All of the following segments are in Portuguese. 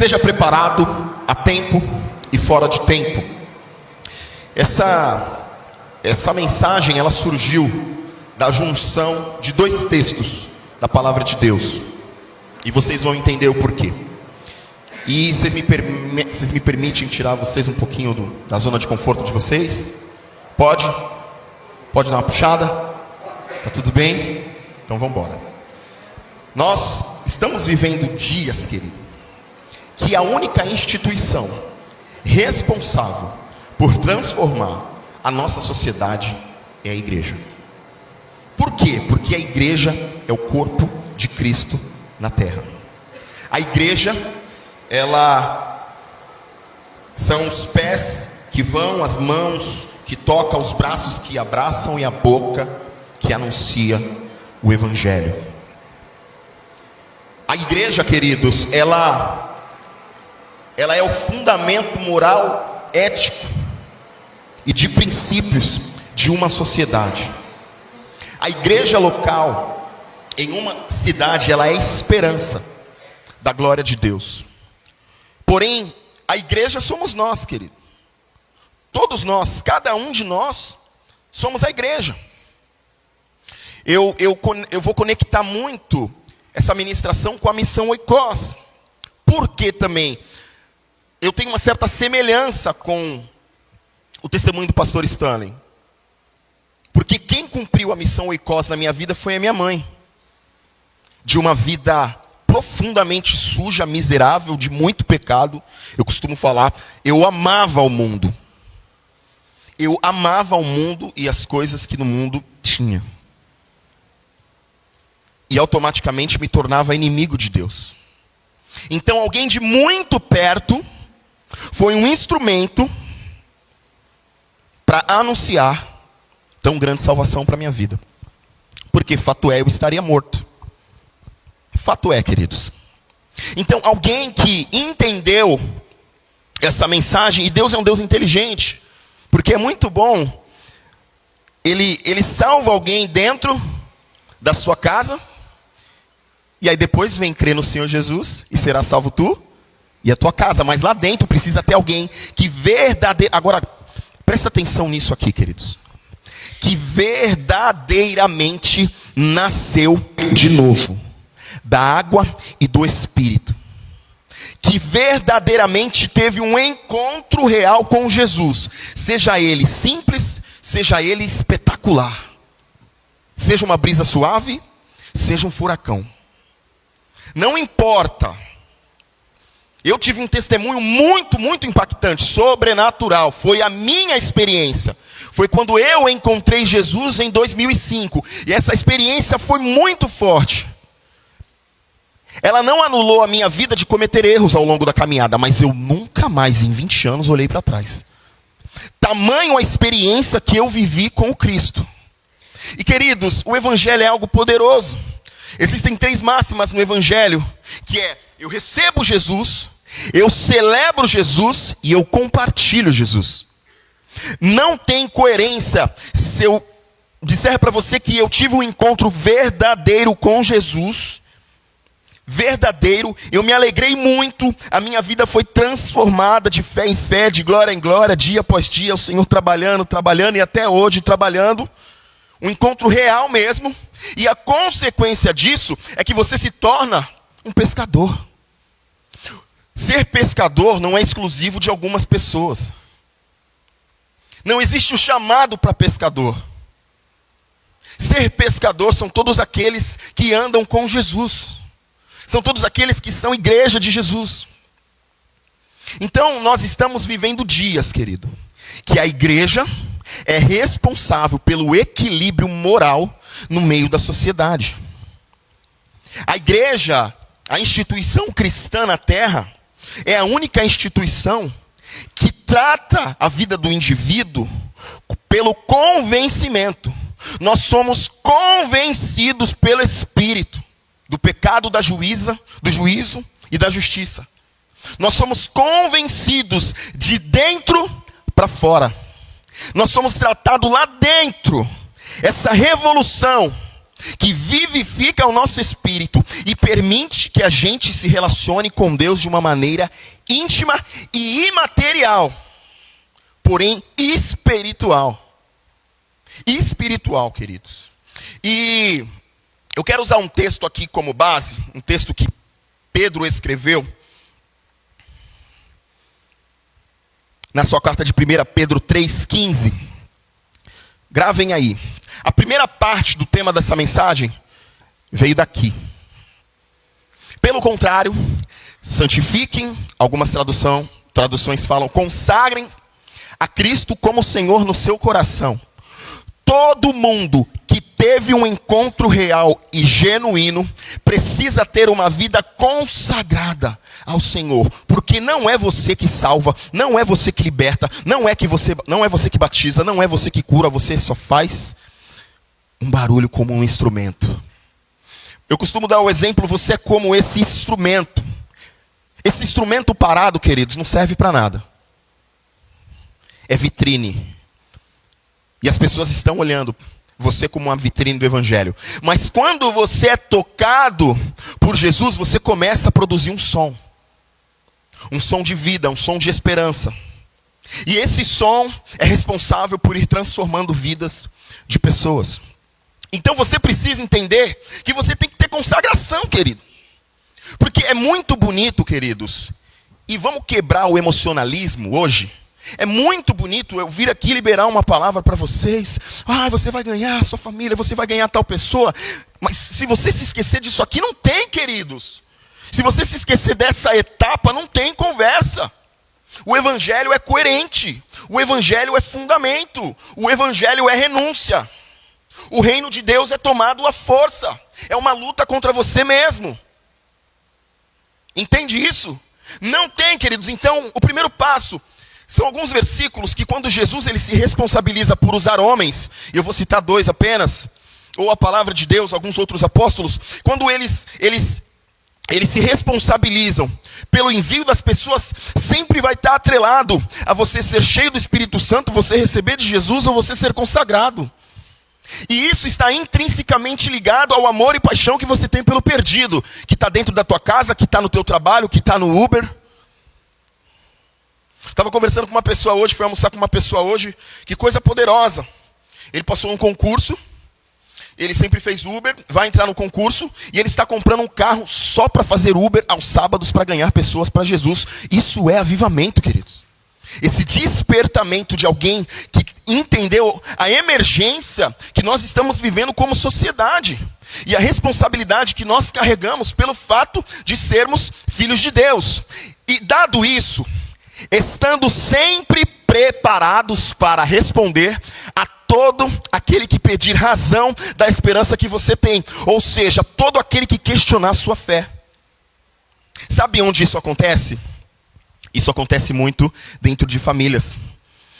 Esteja preparado a tempo e fora de tempo. Essa mensagem, ela surgiu da junção de dois textos da palavra de Deus. E vocês vão entender o porquê. E vocês me permitem tirar vocês um pouquinho da zona de conforto de vocês? Pode? Pode dar uma puxada? Tá tudo bem? Então vamos embora. Nós estamos vivendo dias, querido, que a única instituição responsável por transformar a nossa sociedade é a igreja. Por quê? Porque a igreja é o corpo de Cristo na terra. A igreja, ela são os pés que vão, as mãos que tocam, os braços que abraçam e a boca que anuncia o evangelho. A igreja, queridos, ela é o fundamento moral, ético e de princípios de uma sociedade. A igreja local em uma cidade, ela é a esperança da glória de Deus. Porém, a igreja somos nós, querido. Todos nós, cada um de nós, somos a igreja. Eu vou conectar muito essa ministração com a missão Oikos. Por que também? Eu tenho uma certa semelhança com o testemunho do pastor Stanley. Porque quem cumpriu a missão Oikos na minha vida foi a minha mãe. De uma vida profundamente suja, miserável, de muito pecado. Eu costumo falar, eu amava o mundo. Eu amava o mundo e as coisas que no mundo tinha. E automaticamente me tornava inimigo de Deus. Então alguém de muito perto foi um instrumento para anunciar tão grande salvação para a minha vida. Porque fato é, eu estaria morto. Fato é, queridos. Então alguém que entendeu essa mensagem, e Deus é um Deus inteligente, porque é muito bom, Ele salva alguém dentro da sua casa, e aí depois vem crer no Senhor Jesus, e será salvo tu e a tua casa. Mas lá dentro precisa ter alguém que verdadeiramente... Agora, presta atenção nisso aqui, queridos. Que verdadeiramente nasceu de novo. Da água e do Espírito. Que verdadeiramente teve um encontro real com Jesus. Seja ele simples, seja ele espetacular. Seja uma brisa suave, seja um furacão. Não importa. Eu tive um testemunho muito, muito impactante, sobrenatural. Foi a minha experiência. Foi quando eu encontrei Jesus em 2005. E essa experiência foi muito forte. Ela não anulou a minha vida de cometer erros ao longo da caminhada. Mas eu nunca mais, em 20 anos, olhei para trás. Tamanho a experiência que eu vivi com o Cristo. E queridos, o Evangelho é algo poderoso. Existem 3 máximas no Evangelho, que é: eu recebo Jesus, eu celebro Jesus e eu compartilho Jesus. Não tem coerência se eu disser para você que eu tive um encontro verdadeiro com Jesus, verdadeiro, eu me alegrei muito, a minha vida foi transformada de fé em fé, de glória em glória, dia após dia, o Senhor trabalhando e até hoje trabalhando. Um encontro real mesmo. E a consequência disso é que você se torna um pescador. Ser pescador não é exclusivo de algumas pessoas. Não existe o chamado para pescador. Ser pescador são todos aqueles que andam com Jesus. São todos aqueles que são igreja de Jesus. Então nós estamos vivendo dias, querido, que a igreja é responsável pelo equilíbrio moral no meio da sociedade. A igreja, a instituição cristã na terra, é a única instituição que trata a vida do indivíduo pelo convencimento. Nós somos convencidos pelo Espírito do pecado, do juízo e da justiça. Nós somos convencidos de dentro para fora. Nós somos tratados lá dentro. Essa revolução que vivifica o nosso espírito e permite que a gente se relacione com Deus de uma maneira íntima e imaterial, porém espiritual. Espiritual, queridos. E eu quero usar um texto aqui como base, um texto que Pedro escreveu na sua carta de 1 Pedro 3,15. Gravem aí. A primeira parte do tema dessa mensagem veio daqui. Pelo contrário, santifiquem, algumas traduções falam, consagrem a Cristo como Senhor no seu coração. Todo mundo que teve um encontro real e genuíno precisa ter uma vida consagrada ao Senhor, porque não é você que salva, não é você que liberta, não é você que batiza, não é você que cura, você só faz um barulho como um instrumento. Eu costumo dar o exemplo, você é como esse instrumento. Esse instrumento parado, queridos, não serve para nada. É vitrine. E as pessoas estão olhando você como uma vitrine do Evangelho. Mas quando você é tocado por Jesus, você começa a produzir um som. Um som de vida, um som de esperança. E esse som é responsável por ir transformando vidas de pessoas. Então você precisa entender que você tem que ter consagração, querido. Porque é muito bonito, queridos. E vamos quebrar o emocionalismo hoje. É muito bonito eu vir aqui liberar uma palavra para vocês. Você vai ganhar a sua família, você vai ganhar tal pessoa. Mas se você se esquecer disso aqui, não tem, queridos. Se você se esquecer dessa etapa, não tem conversa. O Evangelho é coerente. O Evangelho é fundamento. O Evangelho é renúncia. O reino de Deus é tomado à força. É uma luta contra você mesmo. Entende isso? Não tem, queridos. Então, o primeiro passo são alguns versículos que quando Jesus ele se responsabiliza por usar homens, e eu vou citar 2 apenas, ou a palavra de Deus, alguns outros apóstolos, quando eles se responsabilizam pelo envio das pessoas, sempre vai estar atrelado a você ser cheio do Espírito Santo, você receber de Jesus ou você ser consagrado. E isso está intrinsecamente ligado ao amor e paixão que você tem pelo perdido, que está dentro da tua casa, que está no teu trabalho, que está no Uber. Estava conversando com uma pessoa hoje, fui almoçar com uma pessoa hoje, que coisa poderosa. Ele passou um concurso, ele sempre fez Uber, vai entrar no concurso, e ele está comprando um carro só para fazer Uber aos sábados para ganhar pessoas para Jesus. Isso é avivamento, queridos. Esse despertamento de alguém que entendeu a emergência que nós estamos vivendo como sociedade. E a responsabilidade que nós carregamos pelo fato de sermos filhos de Deus. E dado isso, estando sempre preparados para responder a todo aquele que pedir razão da esperança que você tem. Ou seja, todo aquele que questionar a sua fé. Sabe onde isso acontece? Isso acontece muito dentro de famílias.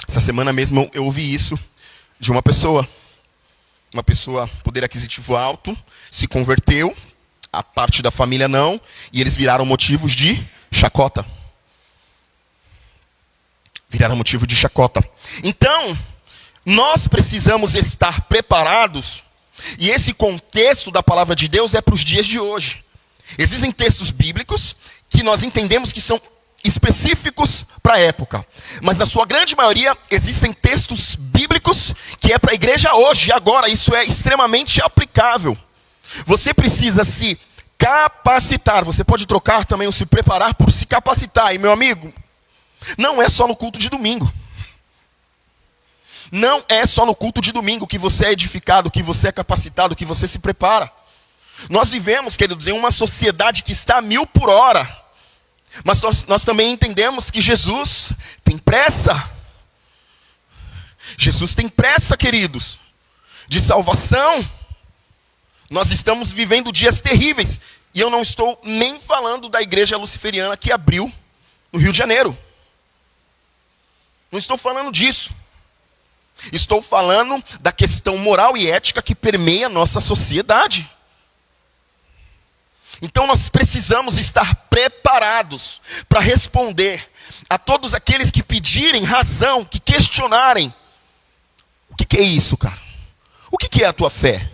Essa semana mesmo eu ouvi isso de uma pessoa. Uma pessoa, poder aquisitivo alto, se converteu, a parte da família não, e eles viraram motivos de chacota. Viraram motivo de chacota. Então, nós precisamos estar preparados, e esse contexto da palavra de Deus é para os dias de hoje. Existem textos bíblicos que nós entendemos que são específicos para a época. Mas na sua grande maioria, existem textos bíblicos que é para a igreja hoje e agora. Isso é extremamente aplicável. Você precisa se capacitar. Você pode trocar também o se preparar por se capacitar. E meu amigo, não é só no culto de domingo. Não é só no culto de domingo que você é edificado, que você é capacitado, que você se prepara. Nós vivemos, queridos, em uma sociedade que está a 1000 por hora. Mas nós também entendemos que Jesus tem pressa. Jesus tem pressa, queridos, de salvação. Nós estamos vivendo dias terríveis. E eu não estou nem falando da igreja luciferiana que abriu no Rio de Janeiro. Não estou falando disso. Estou falando da questão moral e ética que permeia a nossa sociedade. Então nós precisamos estar preparados para responder a todos aqueles que pedirem razão, que questionarem. O que é isso, cara? O que é a tua fé?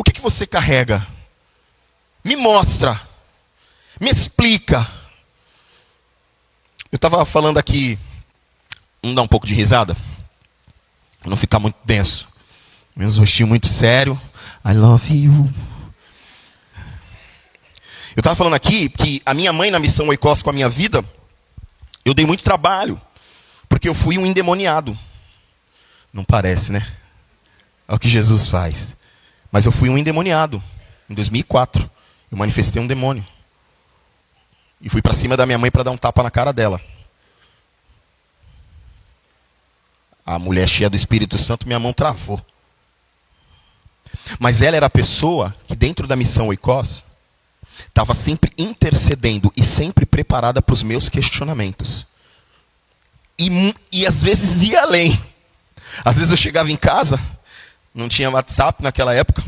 O que você carrega? Me mostra. Me explica. Eu estava falando aqui, vamos dar um pouco de risada, para não ficar muito denso. Meus rostinho muito sério. I love you. Eu estava falando aqui que a minha mãe na missão Oikos com a minha vida, eu dei muito trabalho, porque eu fui um endemoniado. Não parece, né? É o que Jesus faz. Mas eu fui um endemoniado. Em 2004, eu manifestei um demônio. E fui para cima da minha mãe para dar um tapa na cara dela. A mulher cheia do Espírito Santo, minha mão travou. Mas ela era a pessoa que dentro da missão Oikos estava sempre intercedendo e sempre preparada para os meus questionamentos. E às vezes ia além. Às vezes eu chegava em casa, não tinha WhatsApp naquela época.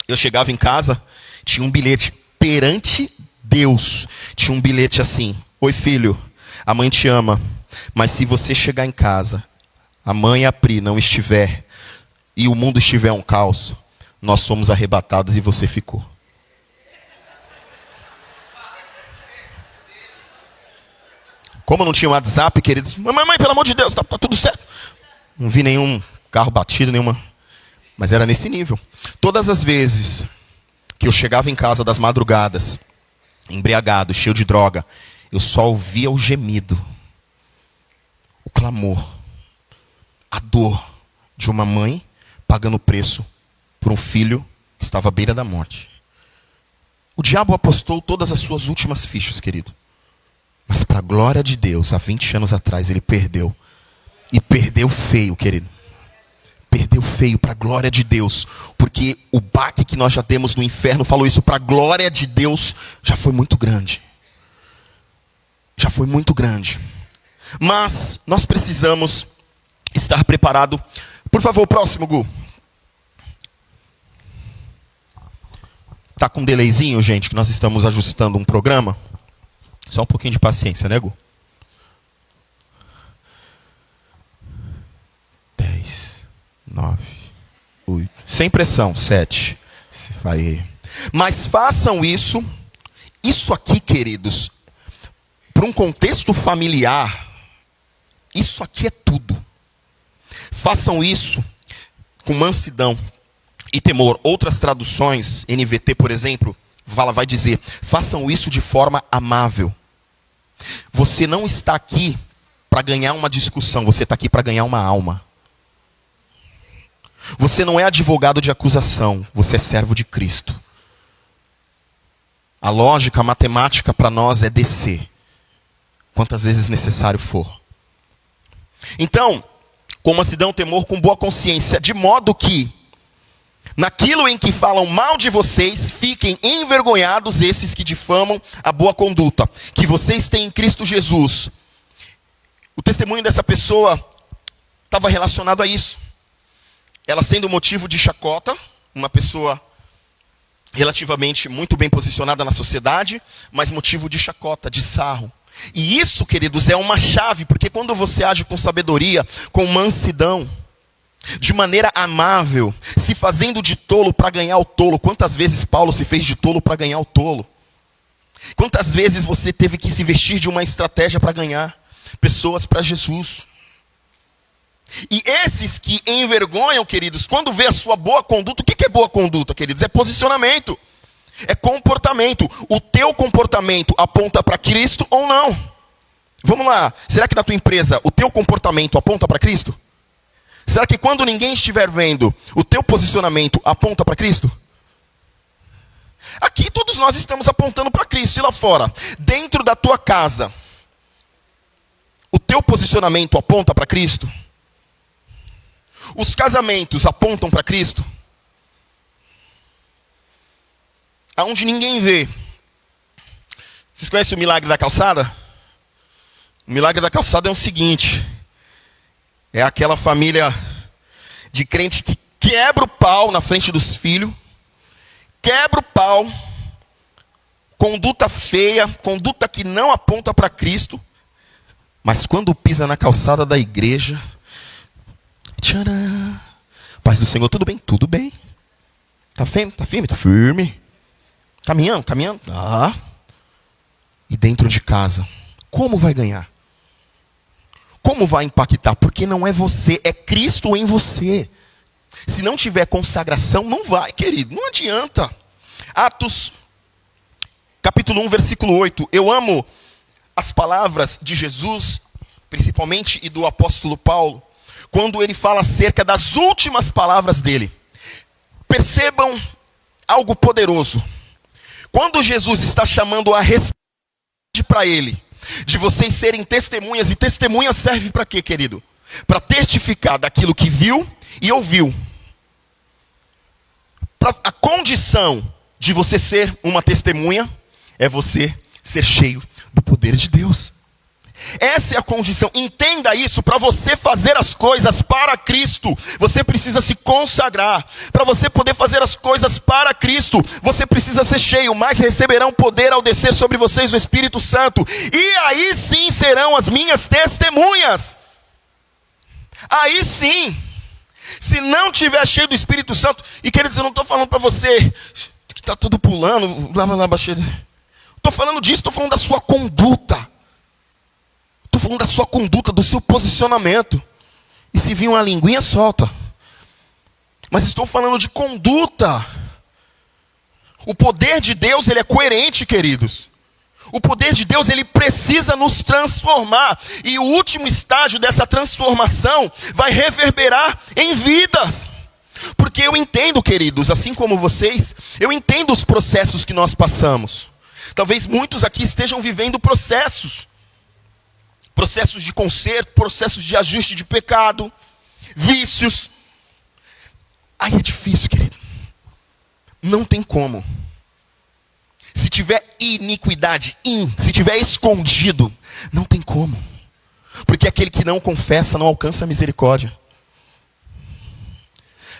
Eu chegava em casa, tinha um bilhete perante Deus. Tinha um bilhete assim: oi filho, a mãe te ama, mas se você chegar em casa, a mãe e a Pri não estiver, e o mundo estiver um caos, nós somos arrebatados e você ficou. Como não tinha WhatsApp, queridos, mãe, pelo amor de Deus, tá tudo certo. Não vi nenhum carro batido, nenhuma. Mas era nesse nível. Todas as vezes que eu chegava em casa das madrugadas, embriagado, cheio de droga, eu só ouvia o gemido, o clamor, a dor de uma mãe pagando preço por um filho que estava à beira da morte. O diabo apostou todas as suas últimas fichas, querido. Mas para a glória de Deus, há 20 anos atrás, ele perdeu. E perdeu feio, querido. Perdeu feio para a glória de Deus. Porque o baque que nós já demos no inferno, falou isso, para a glória de Deus, já foi muito grande. Já foi muito grande. Mas nós precisamos estar preparado. Por favor, próximo, Gu. Tá com um delayzinho, gente, que nós estamos ajustando um programa. Só um pouquinho de paciência, né, Gu? 10, 9, 8. Sem pressão, 7. Vai. Mas façam isso. Isso aqui, queridos, para um contexto familiar, isso aqui é tudo. Façam isso com mansidão e temor. Outras traduções, NVT, por exemplo, vai dizer: façam isso de forma amável. Você não está aqui para ganhar uma discussão, você está aqui para ganhar uma alma. Você não é advogado de acusação, você é servo de Cristo. A lógica, a matemática para nós é descer, quantas vezes necessário for. Então, com mansidão, temor, com boa consciência, de modo que naquilo em que falam mal de vocês, fiquem envergonhados esses que difamam a boa conduta que vocês têm em Cristo Jesus. O testemunho dessa pessoa estava relacionado a isso. Ela sendo motivo de chacota, uma pessoa relativamente muito bem posicionada na sociedade, mas motivo de chacota, de sarro. E isso, queridos, é uma chave, porque quando você age com sabedoria, com mansidão, de maneira amável, se fazendo de tolo para ganhar o tolo. Quantas vezes Paulo se fez de tolo para ganhar o tolo? Quantas vezes você teve que se vestir de uma estratégia para ganhar pessoas para Jesus? E esses que envergonham, queridos, quando vê a sua boa conduta, o que é boa conduta, queridos? É posicionamento, é comportamento. O teu comportamento aponta para Cristo ou não? Vamos lá, será que na tua empresa o teu comportamento aponta para Cristo? Será que quando ninguém estiver vendo, o teu posicionamento aponta para Cristo? Aqui todos nós estamos apontando para Cristo. E lá fora, dentro da tua casa, o teu posicionamento aponta para Cristo? Os casamentos apontam para Cristo? Aonde ninguém vê. Vocês conhecem o milagre da calçada? O milagre da calçada é o seguinte: é aquela família de crente que quebra o pau na frente dos filhos, quebra o pau, conduta feia, conduta que não aponta para Cristo, mas quando pisa na calçada da igreja, tcharam, paz do Senhor, tudo bem? Tudo bem. Tá firme? Tá firme? Tá firme. Caminhando? Caminhando? Ah. E dentro de casa, como vai ganhar? Como vai impactar? Porque não é você, é Cristo em você. Se não tiver consagração, não vai, querido. Não adianta. Atos, capítulo 1, versículo 8. Eu amo as palavras de Jesus, principalmente, e do apóstolo Paulo, quando ele fala acerca das últimas palavras dele. Percebam algo poderoso. Quando Jesus está chamando a resposta para ele, de vocês serem testemunhas, e testemunha serve para quê, querido? Para testificar daquilo que viu e ouviu. A condição de você ser uma testemunha é você ser cheio do poder de Deus. Essa é a condição. Entenda isso. Para você fazer as coisas para Cristo, você precisa se consagrar. Para você poder fazer as coisas para Cristo, você precisa ser cheio. Mas receberão poder ao descer sobre vocês o Espírito Santo, e aí sim serão as minhas testemunhas. Aí sim. Se não tiver cheio do Espírito Santo, e queridos, eu não estou falando para você que está tudo pulando, blá blá blá, baixeiro. Estou falando disso, estou falando da sua conduta. Estou falando da sua conduta, do seu posicionamento. E se vir uma linguinha, solta. Mas estou falando de conduta. O poder de Deus, ele é coerente, queridos. O poder de Deus, ele precisa nos transformar. E o último estágio dessa transformação vai reverberar em vidas. Porque eu entendo, queridos, assim como vocês, eu entendo os processos que nós passamos. Talvez muitos aqui estejam vivendo processos de conserto, processos de ajuste de pecado, vícios. Aí é difícil, querido. Não tem como. Se tiver iniquidade, se tiver escondido, não tem como. Porque aquele que não confessa não alcança a misericórdia.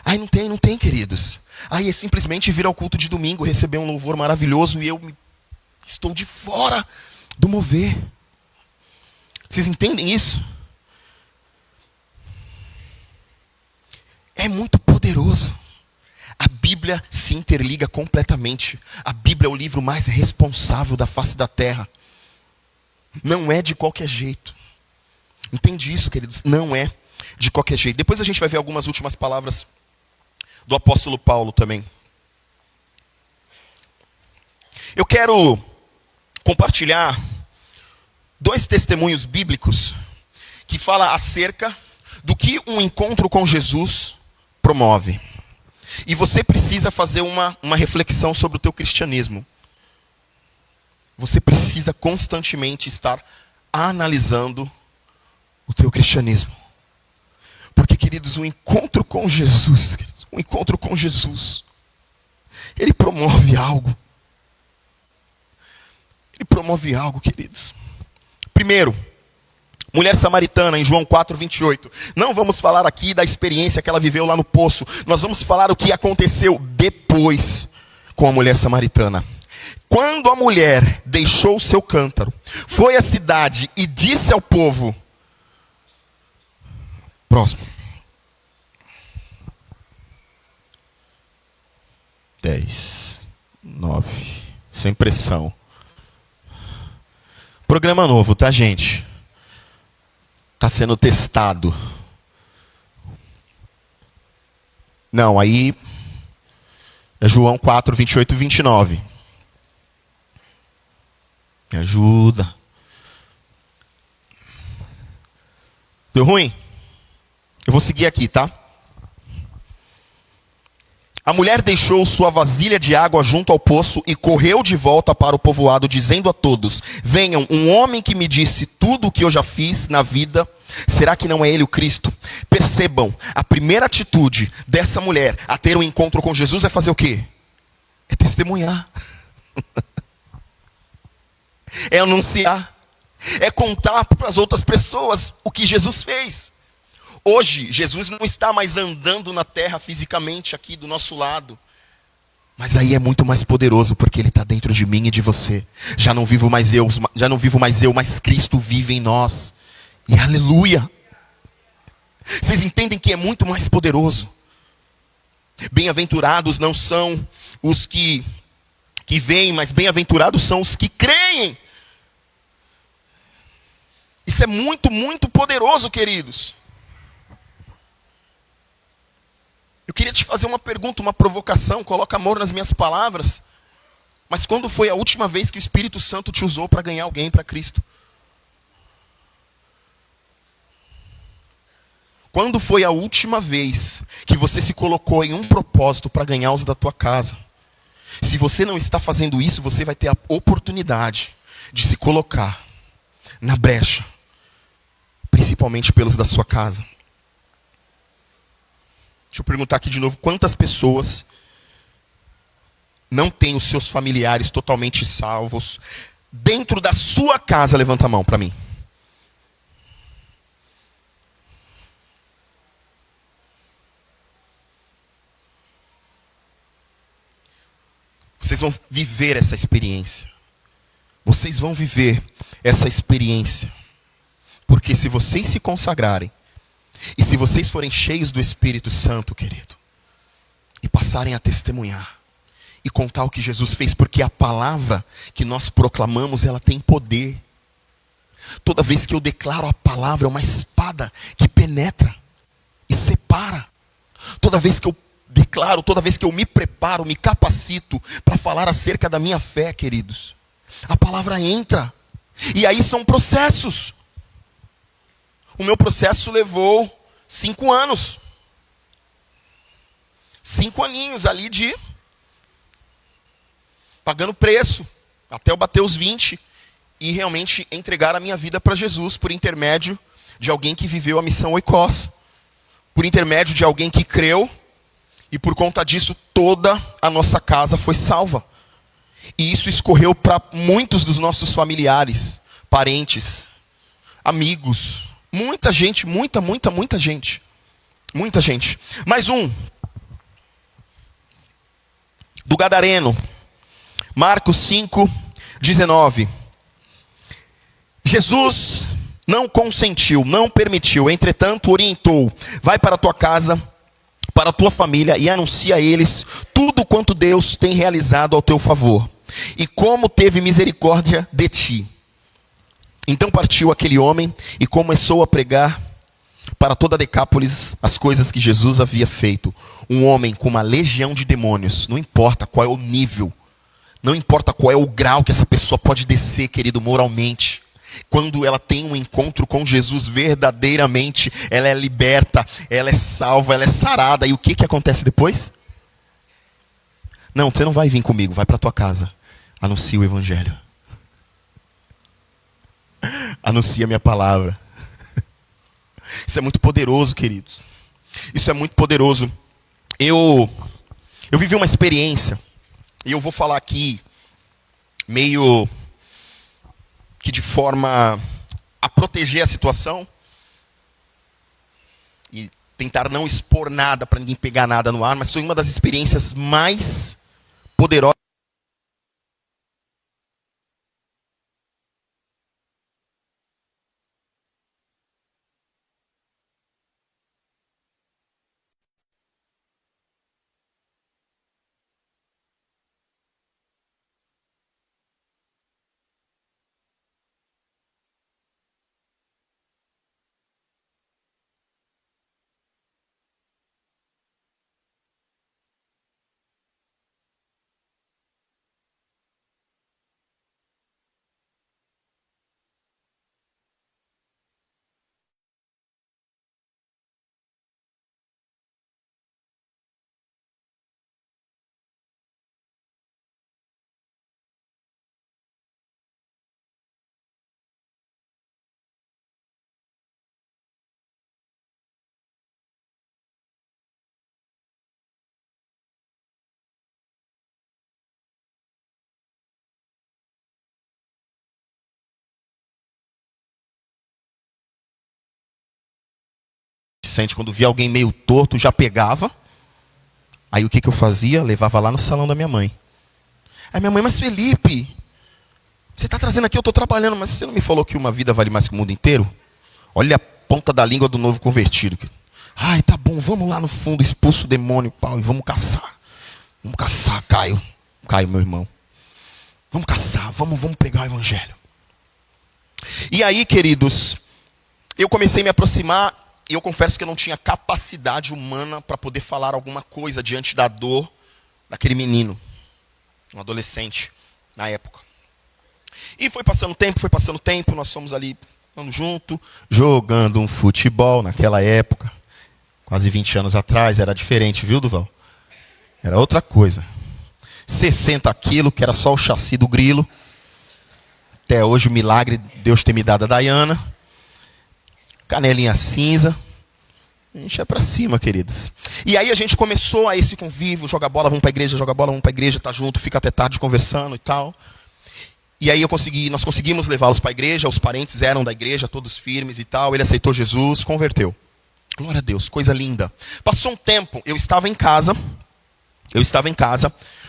Aí não tem, queridos. Aí é simplesmente vir ao culto de domingo, receber um louvor maravilhoso e eu estou de fora do mover. Vocês entendem isso? É muito poderoso. A Bíblia se interliga completamente. A Bíblia é o livro mais responsável da face da terra. Não é de qualquer jeito. Entende isso, queridos? Não é de qualquer jeito. Depois a gente vai ver algumas últimas palavras do apóstolo Paulo também. Eu quero compartilhar 2 testemunhos bíblicos que falam acerca do que um encontro com Jesus promove. E você precisa fazer uma reflexão sobre o teu cristianismo. Você precisa constantemente estar analisando o teu cristianismo. Porque, queridos, um encontro com Jesus, ele promove algo. Ele promove algo, queridos. Primeiro, mulher samaritana, em João 4, 28. Não vamos falar aqui da experiência que ela viveu lá no poço. Nós vamos falar o que aconteceu depois com a mulher samaritana. Quando a mulher deixou o seu cântaro, foi à cidade e disse ao povo... Próximo. 10, 9, sem pressão. Programa novo, tá, gente? Está sendo testado. Não, aí é João 4, 28 e 29. Me ajuda. Deu ruim? Eu vou seguir aqui, tá? A mulher deixou sua vasilha de água junto ao poço e correu de volta para o povoado, dizendo a todos: venham, um homem que me disse tudo o que eu já fiz na vida. Será que não é ele o Cristo? Percebam, a primeira atitude dessa mulher a ter um encontro com Jesus é fazer o quê? É testemunhar. É anunciar. É contar para as outras pessoas o que Jesus fez. Hoje, Jesus não está mais andando na terra fisicamente aqui do nosso lado. Mas aí é muito mais poderoso, porque Ele está dentro de mim e de você. Já não vivo mais eu, mas Cristo vive em nós. E aleluia! Vocês entendem que é muito mais poderoso. Bem-aventurados não são os que veem, mas bem-aventurados são os que creem. Isso é muito, muito poderoso, queridos. Eu queria te fazer uma pergunta, uma provocação, coloca amor nas minhas palavras. Mas quando foi a última vez que o Espírito Santo te usou para ganhar alguém para Cristo? Quando foi a última vez que você se colocou em um propósito para ganhar os da tua casa? Se você não está fazendo isso, você vai ter a oportunidade de se colocar na brecha, principalmente pelos da sua casa. Deixa eu perguntar aqui de novo, quantas pessoas não têm os seus familiares totalmente salvos dentro da sua casa? Levanta a mão para mim. Vocês vão viver essa experiência. Vocês vão viver essa experiência. Porque se vocês se consagrarem, e se vocês forem cheios do Espírito Santo, querido, e passarem a testemunhar, e contar o que Jesus fez, porque a palavra que nós proclamamos, ela tem poder. Toda vez que eu declaro a palavra, é uma espada que penetra e separa. Toda vez que eu declaro, toda vez que eu me preparo, me capacito para falar acerca da minha fé, queridos, a palavra entra. E aí são processos. O meu processo levou 5 anos. 5 aninhos ali de pagando preço, até eu bater os 20 e realmente entregar a minha vida para Jesus, por intermédio de alguém que viveu a missão Oikos, por intermédio de alguém que creu, e por conta disso toda a nossa casa foi salva. E isso escorreu para muitos dos nossos familiares, parentes, amigos, muita gente, muita gente. Muita gente. Mais um. Do Gadareno. Marcos 5:19. Jesus não consentiu, não permitiu, entretanto orientou: vai para a tua casa, para a tua família, e anuncia a eles tudo quanto Deus tem realizado ao teu favor, e como teve misericórdia de ti. Então partiu aquele homem e começou a pregar para toda a Decápolis as coisas que Jesus havia feito. Um homem com uma legião de demônios, não importa qual é o nível, não importa qual é o grau que essa pessoa pode descer, querido, moralmente. Quando ela tem um encontro com Jesus verdadeiramente, ela é liberta, ela é salva, ela é sarada. E o que acontece depois? Não, você não vai vir comigo, vai para a tua casa. Anuncia o Evangelho. Anuncia a minha palavra. Isso é muito poderoso, queridos. Isso é muito poderoso. Eu vivi uma experiência, e eu vou falar aqui meio que de forma a proteger a situação e tentar não expor nada para ninguém pegar nada no ar, mas foi uma das experiências mais poderosas. Quando via alguém meio torto, já pegava. Aí o que eu fazia? Levava lá no salão da minha mãe. Aí minha mãe: mas Felipe, você está trazendo aqui, eu estou trabalhando, mas você não me falou que uma vida vale mais que o mundo inteiro? Olha a ponta da língua do novo convertido. Ai, tá bom, vamos lá no fundo, expulsa o demônio, pau, e vamos caçar. Vamos caçar, Caio. Caio, meu irmão. Vamos caçar, vamos pregar o evangelho. E aí, queridos, eu comecei a me aproximar, e eu confesso que eu não tinha capacidade humana para poder falar alguma coisa diante da dor daquele menino, um adolescente, na época. E foi passando tempo, nós fomos ali, andando junto, jogando um futebol naquela época. Quase 20 anos atrás, era diferente, viu, Duval? Era outra coisa. 60 quilos, que era só o chassi do grilo. Até hoje o milagre Deus ter me dado a Dayana. Canelinha cinza. A gente é pra cima, queridos. E aí a gente começou a esse convívio, joga bola, vamos pra igreja, joga bola, vamos pra igreja, tá junto, fica até tarde conversando e tal. E aí nós conseguimos levá-los para a igreja, os parentes eram da igreja, todos firmes e tal. Ele aceitou Jesus, converteu. Glória a Deus, coisa linda. Passou um tempo, eu estava em casa.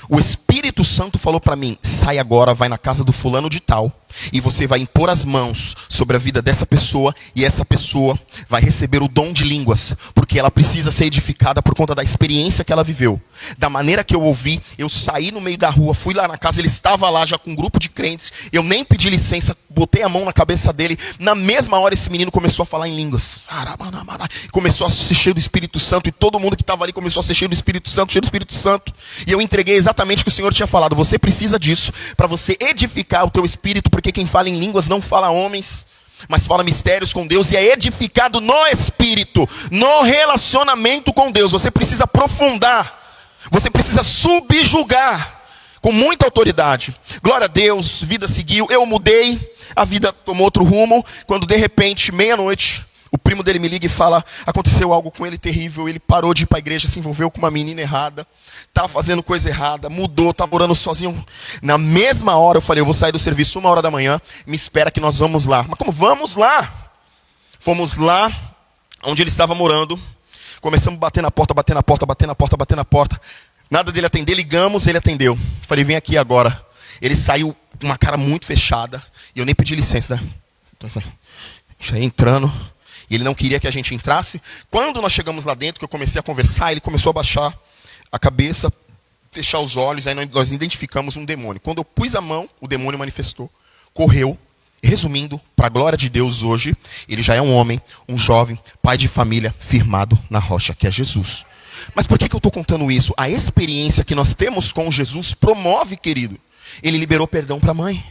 O Espírito Santo falou para mim: sai agora, vai na casa do fulano de tal, e você vai impor as mãos sobre a vida dessa pessoa, e essa pessoa vai receber o dom de línguas, porque ela precisa ser edificada por conta da experiência que ela viveu. Da maneira que eu ouvi, eu saí no meio da rua, fui lá na casa, ele estava lá já com um grupo de crentes, eu nem pedi licença, botei a mão na cabeça dele, na mesma hora esse menino começou a falar em línguas, começou a ser cheio do Espírito Santo, e todo mundo que estava ali começou a ser cheio do Espírito Santo, e eu entreguei exatamente o que o Senhor tinha falado: você precisa disso, para você edificar o teu espírito, porque quem fala em línguas não fala homens, mas fala mistérios com Deus, e é edificado no espírito, no relacionamento com Deus. Você precisa aprofundar, você precisa subjugar, com muita autoridade. Glória a Deus, vida seguiu, eu mudei, a vida tomou outro rumo, quando de repente, meia-noite, o primo dele me liga e fala: aconteceu algo com ele terrível, ele parou de ir para a igreja, se envolveu com uma menina errada, está fazendo coisa errada, mudou, está morando sozinho. Na mesma hora eu falei: eu vou sair do serviço 1h da manhã, me espera que nós vamos lá. Mas como vamos lá? Fomos lá onde ele estava morando, começamos a bater na porta. Nada dele atender, ligamos, ele atendeu. Falei: vem aqui agora. Ele saiu com uma cara muito fechada, e eu nem pedi licença, né? Já ia entrando, e ele não queria que a gente entrasse. Quando nós chegamos lá dentro, que eu comecei a conversar, ele começou a baixar a cabeça, fechar os olhos, aí nós identificamos um demônio. Quando eu pus a mão, o demônio manifestou, correu. Resumindo, para a glória de Deus hoje, ele já é um homem, um jovem, pai de família, firmado na rocha, que é Jesus. Mas por que eu estou contando isso? A experiência que nós temos com Jesus promove, querido. Ele liberou perdão para a mãe.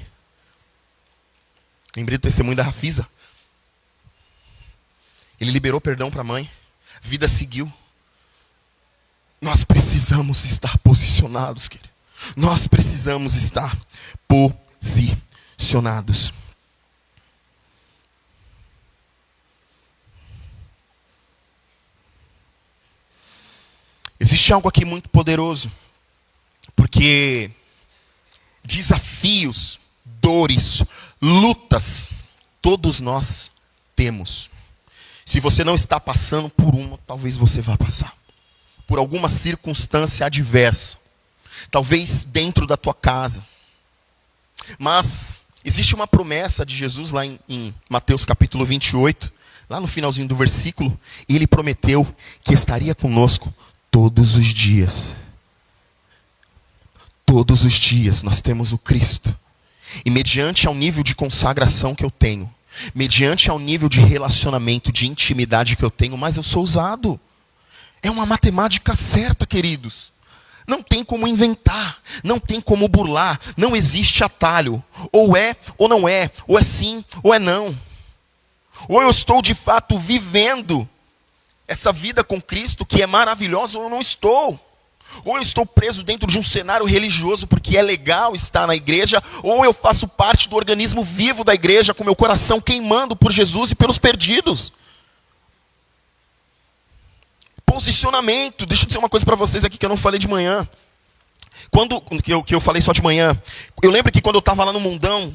Lembrei do testemunho da Rafisa. Ele liberou perdão para a mãe. Vida seguiu. Nós precisamos estar posicionados, querido. Nós precisamos estar posicionados. Existe algo aqui muito poderoso, porque desafios, dores, lutas, todos nós temos. Se você não está passando por uma, talvez você vá passar por alguma circunstância adversa, talvez dentro da tua casa. Mas existe uma promessa de Jesus lá em Mateus capítulo 28, lá no finalzinho do versículo, e ele prometeu que estaria conosco todos os dias. Todos os dias nós temos o Cristo. E mediante ao nível de consagração que eu tenho, mediante ao nível de relacionamento, de intimidade que eu tenho, mais eu sou usado. É uma matemática certa, queridos. Não tem como inventar, não tem como burlar, não existe atalho. Ou é ou não é, ou é sim ou é não. Ou eu estou de fato vivendo essa vida com Cristo que é maravilhosa, ou eu não estou. Ou eu estou preso dentro de um cenário religioso porque é legal estar na igreja, ou eu faço parte do organismo vivo da igreja com meu coração queimando por Jesus e pelos perdidos. Posicionamento. Deixa eu dizer uma coisa para vocês aqui que eu não falei de manhã. Que eu falei só de manhã. Eu lembro que quando eu estava lá no mundão,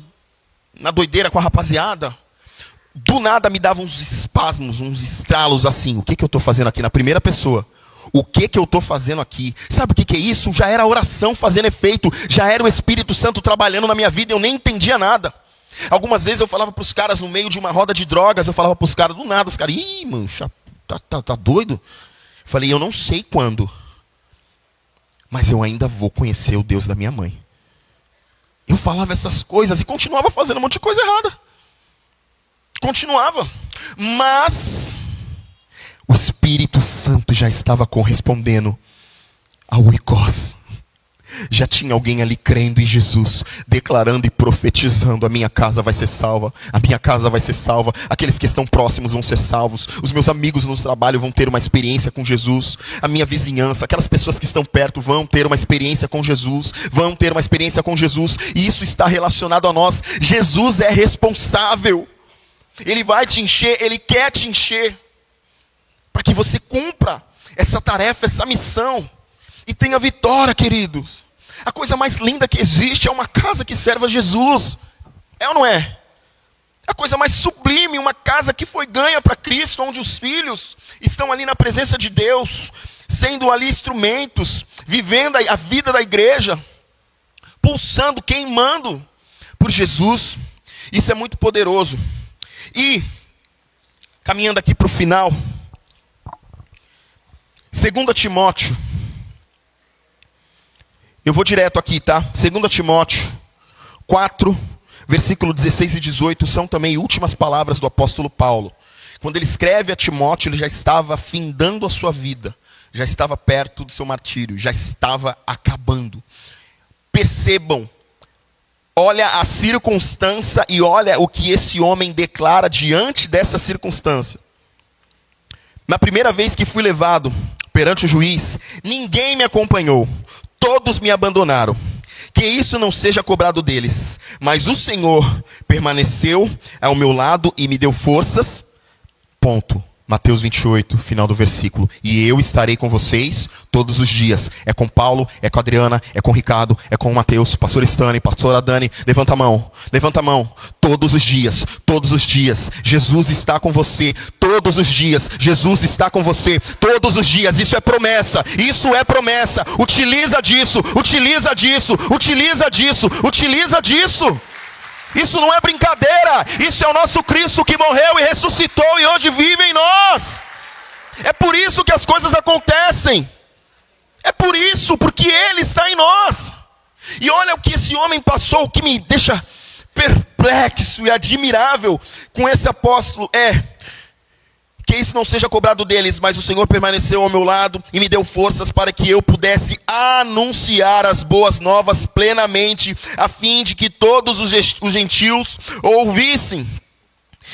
na doideira com a rapaziada, do nada me dava uns espasmos, uns estralos assim. O que eu estou fazendo aqui? Na primeira pessoa. O que eu estou fazendo aqui? Sabe o que é isso? Já era a oração fazendo efeito. Já era o Espírito Santo trabalhando na minha vida. Eu nem entendia nada. Algumas vezes eu falava para os caras no meio de uma roda de drogas. Eu falava para os caras, do nada, os caras, ih, mano, Tá doido? Falei, eu não sei quando, mas eu ainda vou conhecer o Deus da minha mãe. Eu falava essas coisas e continuava fazendo um monte de coisa errada. Continuava. Mas o Espírito Santo já estava correspondendo ao oikos. Já tinha alguém ali crendo em Jesus, declarando e profetizando: a minha casa vai ser salva, a minha casa vai ser salva, aqueles que estão próximos vão ser salvos, os meus amigos no trabalho vão ter uma experiência com Jesus, a minha vizinhança, aquelas pessoas que estão perto vão ter uma experiência com Jesus, vão ter uma experiência com Jesus, e isso está relacionado a nós. Jesus é responsável, Ele vai te encher, Ele quer te encher, para que você cumpra essa tarefa, essa missão, e tenha vitória, queridos. A coisa mais linda que existe é uma casa que serve a Jesus. É ou não é? A coisa mais sublime, uma casa que foi ganha para Cristo, onde os filhos estão ali na presença de Deus, sendo ali instrumentos, vivendo a vida da igreja, pulsando, queimando por Jesus. Isso é muito poderoso. E, caminhando aqui para o final, 2 Timóteo, eu vou direto aqui, tá? 2 Timóteo 4, versículo 16 e 18, são também últimas palavras do apóstolo Paulo. Quando ele escreve a Timóteo, ele já estava findando a sua vida, já estava perto do seu martírio, já estava acabando. Percebam, olha a circunstância e olha o que esse homem declara diante dessa circunstância. Na primeira vez que fui levado perante o juiz, ninguém me acompanhou. Todos me abandonaram. Que isso não seja cobrado deles. Mas o Senhor permaneceu ao meu lado e me deu forças. Ponto. Mateus 28, final do versículo. E eu estarei com vocês todos os dias. É com Paulo, é com a Adriana, é com o Ricardo, é com o Mateus, pastor Stani, pastora Dani. Levanta a mão, levanta a mão. Todos os dias, todos os dias. Jesus está com você. Todos os dias, Jesus está com você. Todos os dias, isso é promessa. Isso é promessa. Utiliza disso, utiliza disso, utiliza disso, utiliza disso. Isso não é brincadeira, isso é o nosso Cristo que morreu e ressuscitou e hoje vive em nós. É por isso que as coisas acontecem. É por isso, porque Ele está em nós. E olha o que esse homem passou, o que me deixa perplexo e admirável com esse apóstolo que isso não seja cobrado deles, mas o Senhor permaneceu ao meu lado e me deu forças para que eu pudesse anunciar as boas novas plenamente, a fim de que todos os gentios ouvissem.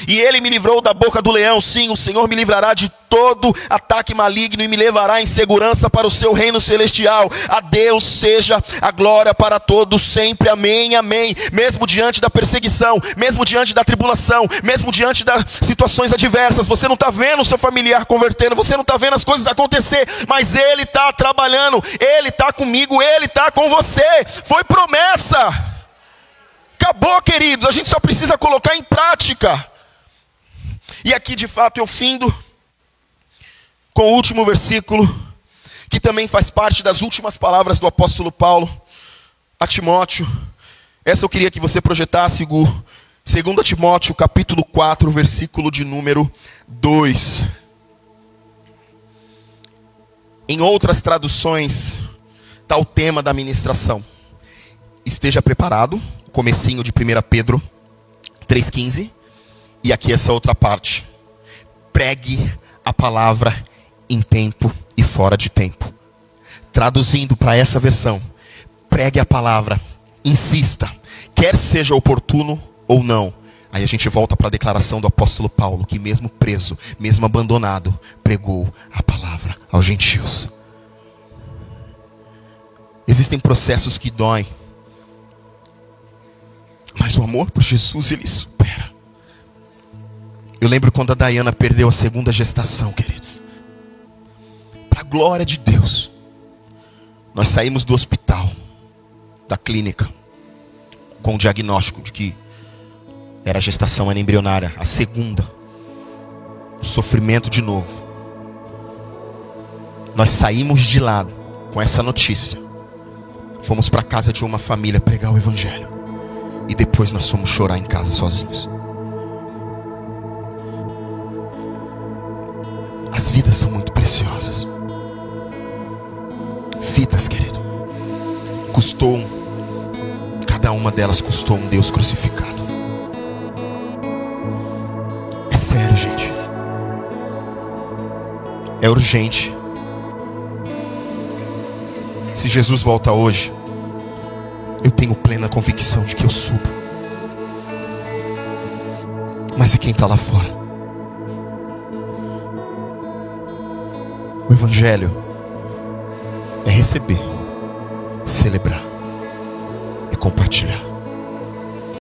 E Ele me livrou da boca do leão. Sim, o Senhor me livrará de todo ataque maligno e me levará em segurança para o seu reino celestial. A Deus seja a glória para todos sempre. Amém, amém. Mesmo diante da perseguição, mesmo diante da tribulação, mesmo diante das situações adversas, você não está vendo o seu familiar convertendo, você não está vendo as coisas acontecer, mas Ele está trabalhando, Ele está comigo, Ele está com você. Foi promessa. Acabou, queridos, a gente só precisa colocar em prática. E aqui de fato eu findo com o último versículo, que também faz parte das últimas palavras do apóstolo Paulo a Timóteo. Essa eu queria que você projetasse, Gu. 2 Timóteo capítulo 4, versículo de número 2. Em outras traduções está o tema da ministração. Esteja preparado, comecinho de 1 Pedro 3,15. E aqui essa outra parte. Pregue a palavra em tempo e fora de tempo. Traduzindo para essa versão. Pregue a palavra, insista, quer seja oportuno ou não. Aí a gente volta para a declaração do apóstolo Paulo, que mesmo preso, mesmo abandonado, pregou a palavra aos gentios. Existem processos que doem, mas o amor por Jesus, ele supera. Eu lembro quando a Dayana perdeu a segunda gestação, queridos. Para a glória de Deus, nós saímos do hospital, da clínica, com o diagnóstico de que era gestação embrionária, a segunda. Sofrimento de novo. Nós saímos de lá com essa notícia. Fomos para a casa de uma família pregar o evangelho. E depois nós fomos chorar em casa sozinhos. As vidas são muito preciosas. Vidas, querido, cada uma delas custou um Deus crucificado. É sério, gente. É urgente. Se Jesus volta hoje, eu tenho plena convicção de que eu subo. Mas e quem está lá fora? O Evangelho é receber, celebrar e compartilhar.